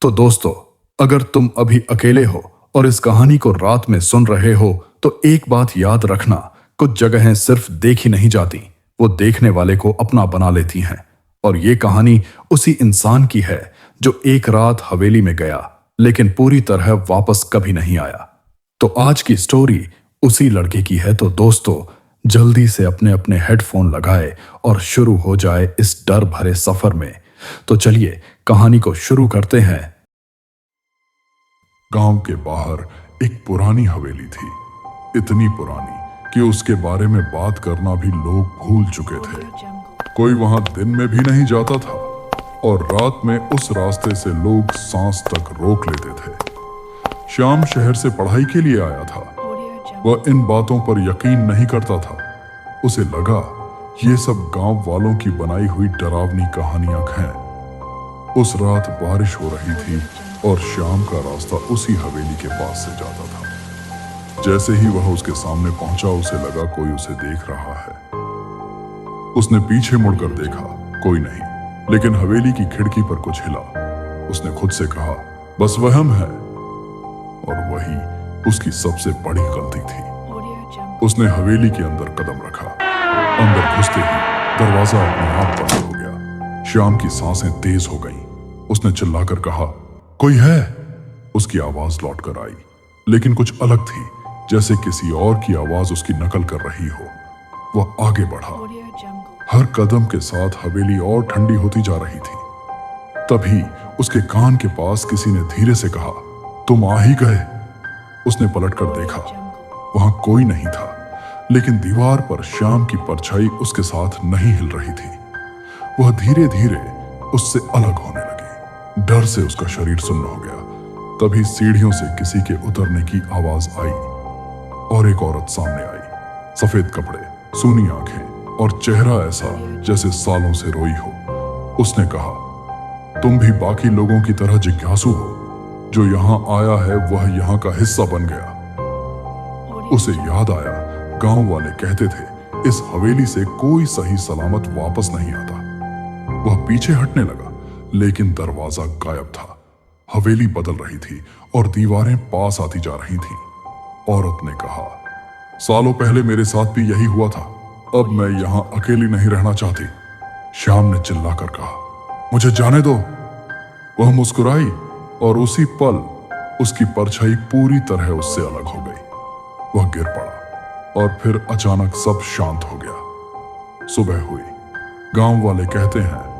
तो दोस्तों, अगर तुम अभी अकेले हो और इस कहानी को रात में सुन रहे हो तो एक बात याद रखना, कुछ जगहें सिर्फ देखी नहीं जाती, वो देखने वाले को अपना बना लेती हैं। और ये कहानी उसी इंसान की है जो एक रात हवेली में गया लेकिन पूरी तरह वापस कभी नहीं आया। तो आज की स्टोरी उसी लड़के की है। तो दोस्तों, जल्दी से अपने अपने हेडफोन लगाए और शुरू हो जाए इस डर भरे सफर में। तो चलिए कहानी को शुरू करते हैं। गांव के बाहर एक पुरानी हवेली थी, इतनी पुरानी कि उसके बारे में बात करना भी लोग भूल चुके थे। कोई वहां दिन में भी नहीं जाता था और रात में उस रास्ते से लोग सांस तक रोक लेते थे। श्याम शहर से पढ़ाई के लिए आया था। वह इन बातों पर यकीन नहीं करता था। उसे लगा ये सब गांव वालों की बनाई हुई डरावनी कहानियां हैं। उस रात बारिश हो रही थी और श्याम का रास्ता उसी हवेली के पास से जाता था। जैसे ही वह उसके सामने पहुंचा, उसे लगा कोई उसे देख रहा है। उसने पीछे मुड़कर देखा, कोई नहीं, लेकिन हवेली की खिड़की पर कुछ हिला। उसने खुद से कहा, बस वहम है। और वही उसकी सबसे बड़ी गलती थी। उसने हवेली के अंदर कदम रखा। अंदर घुसते ही दरवाजा अपने आप बंद हो गया। श्याम की सांसें तेज हो गईं। उसने चिल्लाकर कहा, कोई है? उसकी आवाज लौट कर आई, लेकिन कुछ अलग थी, जैसे किसी और की आवाज उसकी नकल कर रही हो। वह आगे बढ़ा। हर कदम के साथ हवेली और ठंडी होती जा रही थी। तभी उसके कान के पास किसी ने धीरे से कहा, तुम आ ही गए। उसने पलटकर देखा, वहां कोई नहीं था, लेकिन दीवार पर श्याम की परछाई उसके साथ नहीं हिल रही थी। वह धीरे धीरे उससे अलग होने लगी। डर से उसका शरीर सुन्न हो गया। तभी सीढ़ियों से किसी के उतरने की आवाज आई और एक औरत सामने आई। सफेद कपड़े, सूनी आंखें और चेहरा ऐसा जैसे सालों से रोई हो। उसने कहा, तुम भी बाकी लोगों की तरह जिज्ञासु हो? जो यहां आया है वह यहां का हिस्सा बन गया। उसे याद आया, गांव वाले कहते थे इस हवेली से कोई सही सलामत वापस नहीं आता। वह पीछे हटने लगा, लेकिन दरवाजा गायब था। हवेली बदल रही थी और दीवारें पास आती जा रही थीं। औरत ने कहा, सालों पहले मेरे साथ भी यही हुआ था। अब मैं यहां अकेली नहीं रहना चाहती। श्याम ने चिल्लाकर कहा, मुझे जाने दो। वह मुस्कुराई और उसी पल उसकी परछाई पूरी तरह उससे अलग हो गई। वह गिर पड़ा और फिर अचानक सब शांत हो गया। सुबह हुई। गांव वाले कहते हैं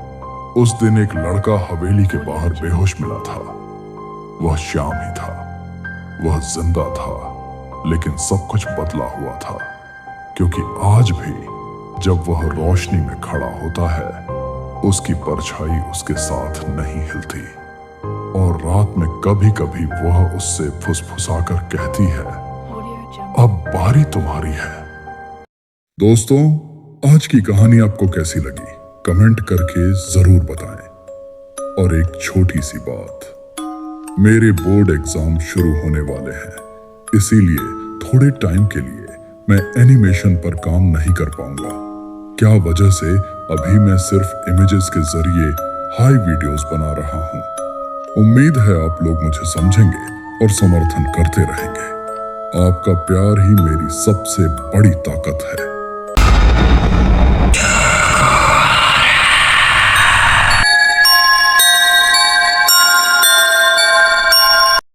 उस दिन एक लड़का हवेली के बाहर बेहोश मिला था। वह श्याम ही था। वह जिंदा था, लेकिन सब कुछ बदला हुआ था, क्योंकि आज भी जब वह रोशनी में खड़ा होता है, उसकी परछाई उसके साथ नहीं हिलती और रात में कभी कभी वह उससे फुसफुसाकर कहती है, अब बारी तुम्हारी है। दोस्तों, आज की कहानी आपको कैसी लगी कमेंट करके जरूर बताएं। और एक छोटी सी बात, मेरे बोर्ड एग्जाम शुरू होने वाले हैं, इसीलिए थोड़े टाइम के लिए मैं एनिमेशन पर काम नहीं कर पाऊंगा। क्या वजह से अभी मैं सिर्फ इमेजेस के जरिए हाई वीडियोस बना रहा हूं। उम्मीद है आप लोग मुझे समझेंगे और समर्थन करते रहेंगे। आपका प्यार ही मेरी सबसे बड़ी ताकत है।